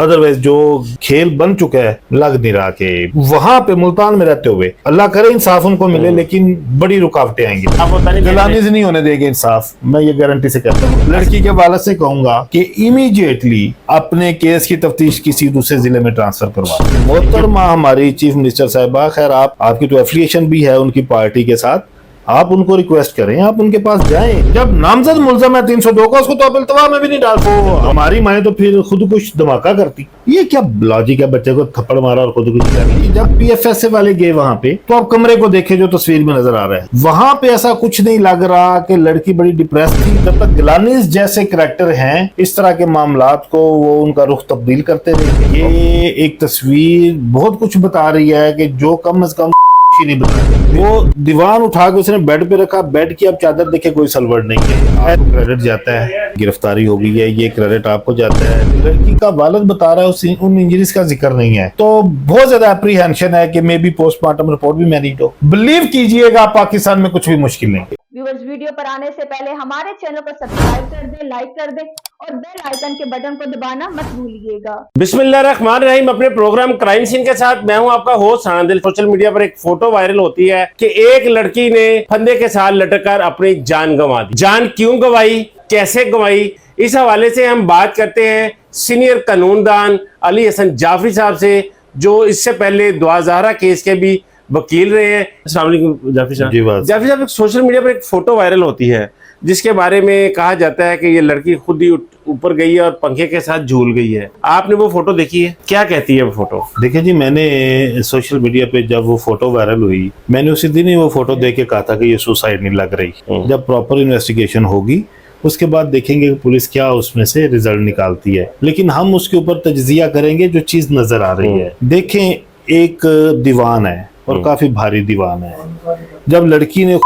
Otherwise जो खेल बन चुका है लग नहीं रहा कि वहां पे मुल्तान में रहते हुए अल्लाह करे इंसाफ उनको मिले, लेकिन बड़ी रुकावटें आएंगी। गलानी से नहीं होने देंगे इंसाफ, मैं ये गारंटी से कहता हूँ। लड़की के वालिद से कहूंगा कि इमीडिएटली अपने केस की तफ्तीश किसी दूसरे जिले में ट्रांसफर करवा। मोहतरमा हमारी चीफ मिनिस्टर साहिबा, खैर आपकी तो एफिलिएशन भी है उनकी पार्टी के साथ, आप उनको रिक्वेस्ट करें, आप उनके पास जाएं। जब नामजद मुल्ज़म है 302 का, उसको तो आप इल्तवा में भी नहीं डाल सो। हमारी माएँ तो फिर खुद कुछ धमाका करती। ये क्या लॉजिक है, बच्चे को थप्पड़ मारा और खुद कुछ कर। जब पीएफएस वाले गए वहां पे, तो आप कमरे को देखे जो तस्वीर में नजर आ रहा है, वहां पे ऐसा कुछ नहीं लग रहा कि लड़की बड़ी डिप्रेस थी। जब तक गिलानीज जैसे करैक्टर हैं, इस तरह के मामलात को वो उनका रुख तब्दील करते रहे। ये एक तस्वीर बहुत कुछ बता रही है कि जो कम अज कम नहीं बता रही। वो दीवान उठा के उसने बेड पे रखा, बेड की अब चादर देखे कोई सलवट नहीं है। क्रेडिट जाता है, गिरफ्तारी हो गई है, ये क्रेडिट आपको जाता है। लड़की का वालिद बता रहा है उन इंजरीज का जिक्र नहीं है, तो बहुत ज्यादा अप्रीहेंशन है कि मे बी पोस्टमार्टम रिपोर्ट भी मैरिड हो। बिलीव कीजिएगा पाकिस्तान में कुछ भी मुश्किल नहीं है। व्यूअर्स, वीडियो पर आने से पहले हमारे चैनल को सब्सक्राइब कर दें, लाइक कर दें और बेल आइकन के बटन को दबाना मत भूलिएगा। बिस्मिल्लाहिर्रहमानिर्रहीम। अपने प्रोग्राम क्राइम सीन के साथ मैं हूं आपका होस्ट सनादिल। सोशल मीडिया पर एक फोटो वायरल होती है कि एक लड़की ने फंदे के साथ लटककर अपनी जान गंवा दी। जान क्यों गंवाई, कैसे गंवाई, इस हवाले से हम बात करते हैं सीनियर कानूनदान अली हसन जाफरी साहब से, जो इससे पहले दुआ ज़हरा केस के भी वकील रहे हैं। अस्सलाम वालेकुम जाफरी साहब। जाफरी साहब, एक सोशल मीडिया पर एक फोटो वायरल होती है जिसके बारे में कहा जाता है कि ये लड़की खुद ही ऊपर गई है और पंखे के साथ झूल गई है। आपने वो फोटो देखी है, क्या कहती है वो फोटो? देखिए जी, मैंने सोशल मीडिया पे जब वो फोटो वायरल हुई, मैंने उसी दिन ही वो फोटो देख के कहा था कि ये सुसाइड नहीं लग रही। जब प्रॉपर इन्वेस्टिगेशन होगी उसके बाद देखेंगे कि पुलिस क्या उसमें से रिजल्ट निकालती है, लेकिन हम उसके ऊपर तज्जिया करेंगे जो चीज नजर आ रही है। देखें, एक दीवान है और काफी भारी दीवान है। जब लड़की ने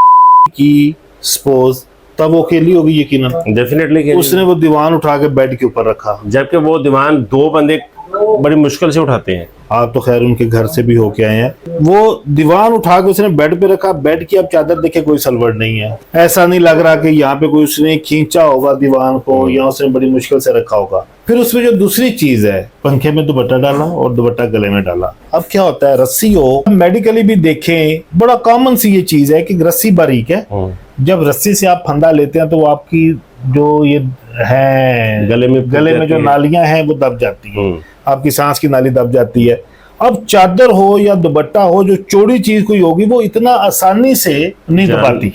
की सपोज, तब वो अकेली होगी यकीनन, डेफिनेटली। उसने वो दीवान उठा के बेड के ऊपर रखा, जबकि वो दीवान दो बंदे बड़ी मुश्किल से उठाते हैं। आप तो खैर उनके घर से भी होके आए हैं। वो दीवान उठा के उसने बेड पे रखा, बेड की अब चादर देखे कोई सलवट नहीं है। ऐसा नहीं लग रहा कि यहाँ पे कोई उसने खींचा होगा दीवान को या उसने बड़ी मुश्किल से रखा होगा। फिर उसमें जो दूसरी चीज है, पंखे में दुपट्टा डाला और दुपट्टा गले में डाला। अब क्या होता है, रस्सी हो, मेडिकली भी देखें, बड़ा कॉमन सी ये चीज है कि रस्सी बारीक है। जब रस्सी से आप फंदा लेते हैं तो वो आपकी जो ये है गले में जो नालियां हैं वो दब जाती है, आपकी सांस की नाली दब जाती है। अब चादर हो या दुपट्टा हो, जो चौड़ी चीज कोई होगी वो इतना आसानी से नहीं दबाती,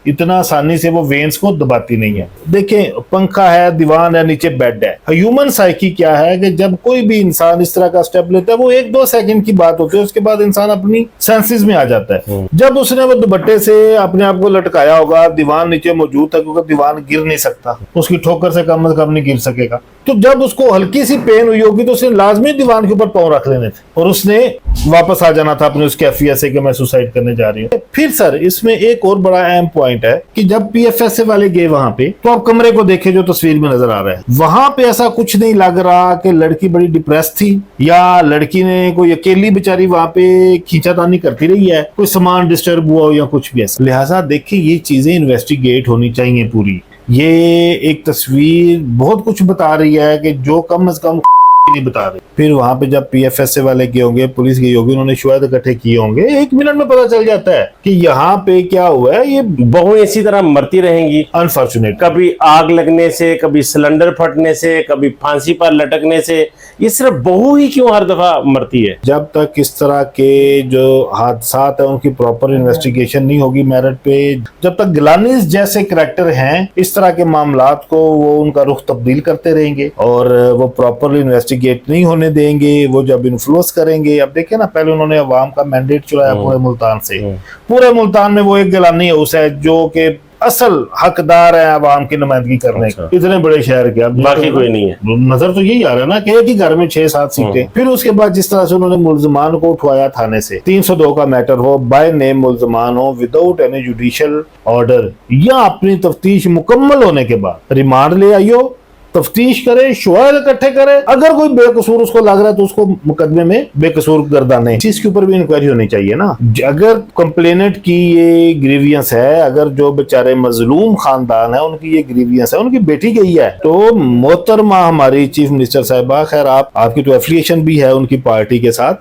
इतना आसानी से वो वेन्स को दबाती नहीं है। देखें, पंखा है, दीवान है, नीचे बेड है। ह्यूमन साइकी क्या है कि जब कोई भी इंसान इस तरह का स्टेप लेता है, वो 1-2 सेकंड की बात होती है, उसके बाद इंसान अपनी सेंसेस में आ जाता है। जब उसने वो दुपट्टे से अपने आप को लटकाया होगा, दीवान नीचे मौजूद है, क्योंकि दीवान गिर नहीं सकता, उसकी ठोकर से कम नहीं गिर सकेगा। तो जब उसको हल्की सी पेन हुई होगी तो उसने लाजमी दीवान के ऊपर पाँव रख लेने थे और उसने वापस आ जाना था अपने उस कैफियत से कि मैं सुसाइड करने जा रही हूँ। फिर सर, इसमें एक और बड़ा अहम पॉइंट है कि जब पीएफएस वाले गए वहां पे, तो आप कमरे को देखे जो तस्वीर में नजर आ रहा है, वहां पे ऐसा कुछ नहीं लग रहा कि लड़की बड़ी डिप्रेस थी या लड़की ने कोई अकेली बेचारी वहां पे खींचातानी करती रही है, कोई सामान डिस्टर्ब हुआ हो या कुछ भी ऐसा। लिहाजा देखिए, ये चीजें इन्वेस्टिगेट होनी चाहिए पूरी। ये एक तस्वीर बहुत कुछ बता रही है कि जो कम अज कम नहीं बता रही। फिर वहां पे जब पीएफएस वाले गए होंगे, पुलिस गई होगी, उन्होंने शुआत इकट्ठे किए होंगे, 1 मिनट में पता चल जाता है कि यहाँ पे क्या हुआ है। ये बहू इसी तरह मरती रहेंगी अनफॉर्चुनेट, कभी आग लगने से, कभी सिलेंडर फटने से, कभी फांसी पर लटकने से। ये सिर्फ बहू ही क्यों हर दफा मरती है? जब तक इस तरह के जो हादसात है उनकी प्रॉपर इन्वेस्टिगेशन नहीं होगी मेरिट पे, जब तक गिलानीज जैसे करैक्टर हैं, इस तरह के मामलात को वो उनका रुख तब्दील करते रहेंगे और वो प्रॉपरली इन्वेस्टिगेट नहीं होने देंगे, वो जब इन्फ्लुएंस करेंगे। अब देखिए ना, पहले उन्होंने अवाम का मैंडेट चुराया पूरे मुल्तान से। पूरे मुल्तान में वो एक गिलानी हाउस है जो कि असल हकदार है अवाम की नुमाइंदगी करने का। इतने बड़े शहर के, अब बाकी कोई नहीं है। नजर तो यही आ रहा है ना कि एक ही घर में 6-7 सीटें। फिर उसके बाद जिस तरह से उन्होंने मुल्जमान को उठवाया थाने से, 302 का मैटर हो, बाय नेम मुल्जमान हो, विदाउट एनी जुडिशियल ऑर्डर, या अपनी तफ्तीश मुकम्मल होने के बाद रिमांड ले आइयो तफ्तीश करे, शवाहिद इकट्ठे करे, अगर कोई बेकसूर उसको लग रहा है तो उसको मुकदमे में बेकसूर गर्दाने, इस के ऊपर भी इंक्वायरी होनी चाहिए ना। अगर कंप्लेनेंट की ये ग्रीवियंस है, अगर जो बेचारे मजलूम खानदान है उनकी ये ग्रीवियंस है, उनकी बेटी गई है, तो मोहतरमा हमारी चीफ मिनिस्टर साहिबा, खैर आपकी तो एफिलिएशन भी है उनकी पार्टी के साथ,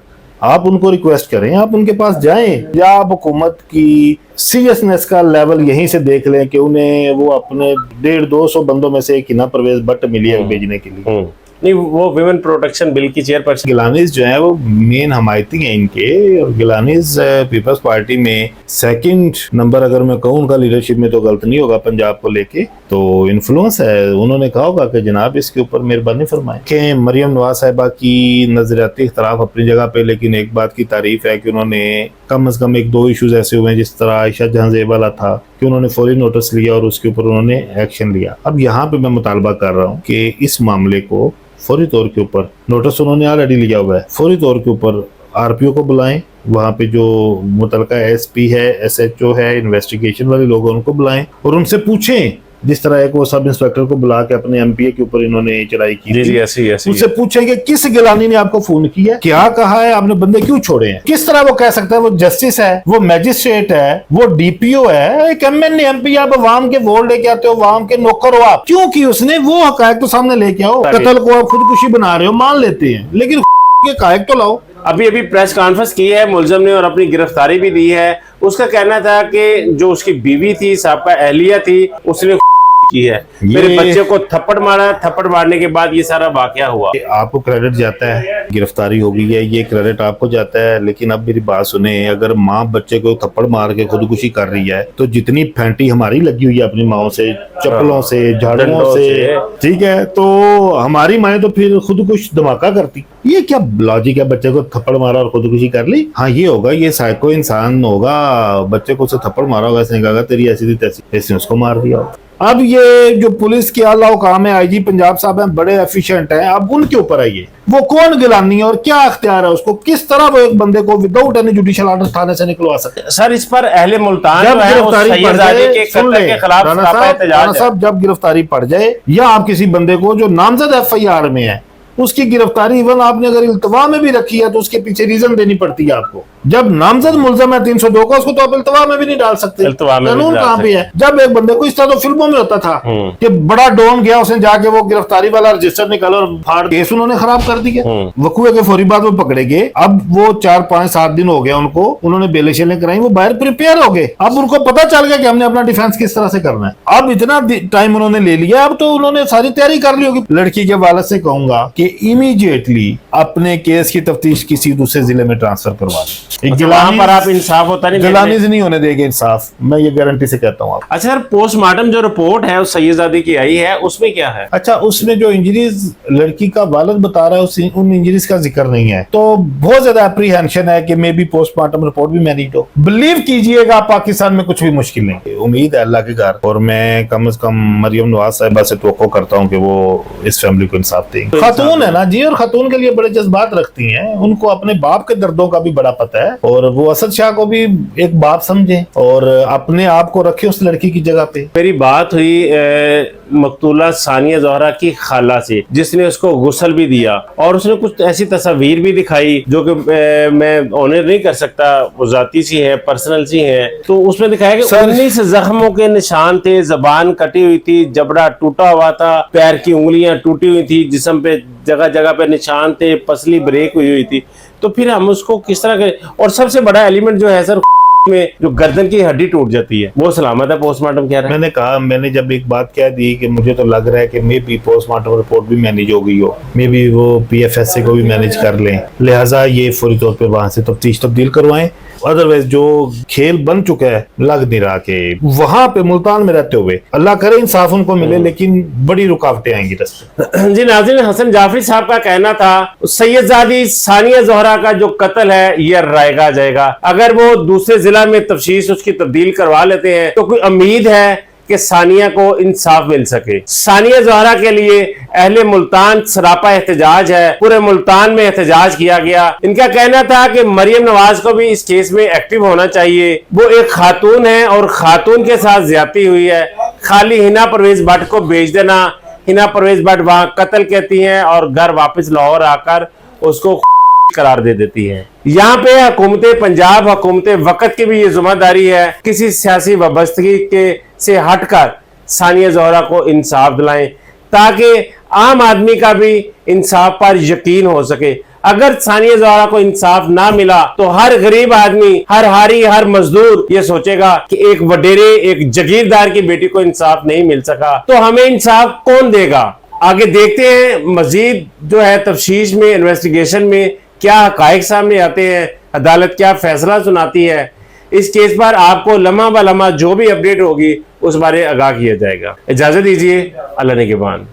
आप उनको रिक्वेस्ट करें, आप उनके पास जाएं, या आप हुकूमत की सीरियसनेस का लेवल यहीं से देख लें कि उन्हें वो अपने 150-200 बंदों में से एक हिना परवेज भट्ट मिली है भेजने के लिए। नहीं, वो विमेन प्रोटेक्शन बिल की चेयरपर्सन गिलानीज जो है वो मेन हमायती हैं इनके, और गिलानीज पीपल्स पार्टी में सेकंड नंबर, अगर मैं कहूँ उनका लीडरशिप में तो गलत नहीं होगा पंजाब को लेके, तो इन्फ्लुएंस है। उन्होंने कहा होगा कि जनाब इसके ऊपर मेहरबानी फरमाएं कि मरियम नवाज साहिबा की नजरियाती इख्तलाफ अपनी जगह पे, लेकिन एक बात की तारीफ है कि उन्होंने कम से कम 1-2 इश्यूज ऐसे हुए हैं, जिस तरह आयशा जहां वाला था कि उन्होंने फौरी नोटिस लिया और उसके ऊपर उन्होंने एक्शन लिया। अब यहाँ पे मैं मुतालबा कर रहा हूँ कि इस मामले को फौरी तौर के ऊपर, नोटिस उन्होंने ऑलरेडी लिया हुआ है, फौरी तौर के ऊपर आरपीओ को बुलाएं, वहाँ पे जो मुतलका एसपी है, एसएचओ है, इन्वेस्टिगेशन वाले लोग उनको बुलाएं और उनसे पूछें, जिस तरह एक वो सब इंस्पेक्टर को बुला के अपने एमपीए के ऊपर इन्होंने चढ़ाई की थी, उससे पूछेंगे किस गिलानी ने आपको फोन किया, क्या कहा है, आपने बंदे क्यों छोड़े हैं, किस तरह वो कह सकता है वो जस्टिस है, वो मैजिस्ट्रेट है, वो डीपीओ है, एक एमएनए एमपी, आप अवाम के वोट लेके आते हो, अवाम के नौकर हो आप, क्योंकि उसने वो हकायक तो सामने लेके आओ। कत्ल को आप खुदकुशी बना रहे हो मान लेते हैं, लेकिन के हकायक तो लाओ। अभी प्रेस कॉन्फ्रेंस की है मुलजम ने और अपनी गिरफ्तारी भी दी है। उसका कहना था कि जो उसकी बीवी थी, साहबा अहलिया थी, उसने की है, मेरे बच्चे को थप्पड़ मारा, थप्पड़ मारने के बाद ये सारा वाकया हुआ। आपको क्रेडिट जाता है, गिरफ्तारी हो गई है, ये क्रेडिट आपको जाता है, लेकिन अब मेरी बात सुने, अगर माँ बच्चे को थप्पड़ मार के खुदकुशी कर रही है तो जितनी फैंटी हमारी लगी हुई है अपनी माओ से, चप्पलों से, झाड़ुओं से, ठीक है, तो हमारी माएँ तो फिर खुदकुश धमाका करती। ये क्या लॉजिक है, बच्चे को थप्पड़ मारा और खुदकुशी कर ली? हाँ ये होगा, ये साइको इंसान होगा, बच्चे को उसे थप्पड़ मारा होगा, इसने कहा तेरी ऐसी थी तैसी, इसने उसको मार दिया। अब ये जो पुलिस के आला हुकाम है, आईजी पंजाब साहब हैं, बड़े एफिशिएंट हैं, अब उनके ऊपर आइए, वो कौन गिलानी है और क्या अख्तियार है उसको, किस तरह वो एक बंदे को विदाउट एनी जुडिशियल ऑर्डर थाने से निकलवा सकते हैं। सर इस पर अहले मुल्तान जब गिरफ्तारी पड़ जाए, जब गिरफ्तारी पड़ जाए, या आप किसी बंदे को जो नामजद एफआईआर में है उसकी गिरफ्तारी इवन आपने अगर इल्तवा में भी रखी है तो उसके पीछे रीजन देनी पड़ती है आपको। जब नामजद मुलजम है 302 का, उसको तो आप इल्तवा में भी नहीं डाल सकते, कानून कहाँ पे है। जब एक बंदे को इस तरह तो फिल्मों में होता था कि बड़ा डॉन गया, उसने जाके वो गिरफ्तारी वाला रजिस्टर निकाला और फाड़, केस उन्होंने खराब कर दिया, वकूए के फौरी बाद वो पकड़े गए। अब वो 4-5-7 दिन हो गया उनको, उन्होंने बेलें शेलें कराई, वो बाहर प्रिपेयर हो गए, अब उनको पता चल गया कि हमने अपना डिफेंस किस तरह से करना है। अब इतना टाइम उन्होंने ले लिया, अब तो उन्होंने सारी तैयारी कर ली होगी। लड़की के वालिद से कहूंगा कि इमीडिएटली अपने केस की तफ्तीश किसी दूसरे जिले में ट्रांसफर करवा दें। वहां पर आप इंसाफ होता नहीं, गिलानीज नहीं होने देंगे इंसाफ, मैं ये गारंटी से कहता हूँ। अच्छा सर, पोस्टमार्टम जो रिपोर्ट है उस सैयदजादी की आई है, उसमें क्या है? अच्छा, उसमें जो इंजरीज लड़की का वालिद बता रहा है उन इंजरीज का जिक्र नहीं है, तो बहुत ज्यादा एप्रीहेंशन है कि मे बी पोस्टमार्टम रिपोर्ट भी मैनिड हो। बिलीव कीजिएगा पाकिस्तान में कुछ भी मुश्किल नहीं, उम्मीद है अल्लाह के घर, और मैं कम से कम मरियम नवाज साहिबा से तवक्को करता हूँ कि वो इस फैमिली को इंसाफ देंगे। खातून है ना जी, और खातून के लिए बड़े जज्बात रखती हैं, उनको अपने बाप के दर्दों का भी बड़ा पता है, और वो असद शाह को भी एक बाप समझे और अपने आप को रखे उस लड़की की जगह पे। मेरी बात हुई मकतूला सानिया ज़ोहरा की खाला से, जिसने उसको गुस्ल भी दिया और उसने कुछ ऐसी तस्वीर भी दिखाई जो कि मैं ऑनर नहीं कर सकता, वो जाती सी है, पर्सनल सी है। तो उसमें दिखाया कि 19 जख्मों के निशान थे, जबान कटी हुई थी, जबड़ा टूटा हुआ था, पैर की उंगलियां टूटी हुई थी, जिस्म पे जगह जगह पे निशान थे, पसली ब्रेक हुई थी। तो फिर हम उसको किस तरह करें? और सबसे बड़ा एलिमेंट जो है सर, में जो गर्दन की हड्डी टूट जाती है, वो सलामत है? पोस्टमार्टम क्या रहा है? मैंने कहा, मैंने जब एक बात कह दी कि मुझे तो लग रहा है कि मे बी पोस्टमार्टम रिपोर्ट भी मैनेज हो गई हो, मे बी वो पीएफएसए को भी मैनेज कर लें, लिहाजा ये फौरी तौर पे वहां से तफ्तीश तब्दील करवाएं। अदरवाइज जो खेल बन चुका है, लग नहीं रहा कि वहां पे मुल्तान में रहते हुए, अल्लाह करे इंसाफ उनको मिले, लेकिन बड़ी रुकावटें आएंगी रस्ते। जी नाज़रीन, हसन जाफरी साहब का कहना था सैयदजादी सानिया ज़ोहरा का जो कत्ल है ये रायगा जाएगा, अगर वो दूसरे जिला में तफ्तीश उसकी तब्दील करवा लेते हैं तो कोई उम्मीद है कि सानिया को इंसाफ मिल सके। सानिया ज़ोहरा के लिए अहले मुल्तान सरापा एहतजाज है, पूरे मुल्तान में एहतजाज किया गया। इनका कहना था कि मरियम नवाज को भी इस केस में एक्टिव होना चाहिए, वो एक खातून है और खातून के साथ ज्यादती हुई है, खाली हिना परवेज भट्ट को भेज देना, हिना परवेज भट्ट वहां कत्ल कहती हैं और घर वापस लाहौर आकर उसको करार दे देती है। यहाँ पे हुकूमत पंजाब, हुकूमत वक़्त की भी ये जिम्मेदारी है किसी सियासी वाबस्तगी के से हटकर सानिया ज़ोहरा को इंसाफ दिलाएं ताकि आम आदमी का भी इंसाफ पर यकीन हो सके। अगर सानिया ज़ोहरा को इंसाफ ना मिला तो हर गरीब आदमी, हर हारी, हर मजदूर ये सोचेगा कि एक वडेरे, एक जागीरदार की बेटी को इंसाफ नहीं मिल सका तो हमें इंसाफ कौन देगा। आगे देखते हैं मजीद जो है तफ्तीश में, इन्वेस्टिगेशन में क्या हकायक सामने आते हैं, अदालत क्या फैसला सुनाती है। इस केस पर आपको लम्हा ब लम्हा जो भी अपडेट होगी उस बारे आगाह किया जाएगा। इजाजत दीजिए, अल्लाह ने के बाद।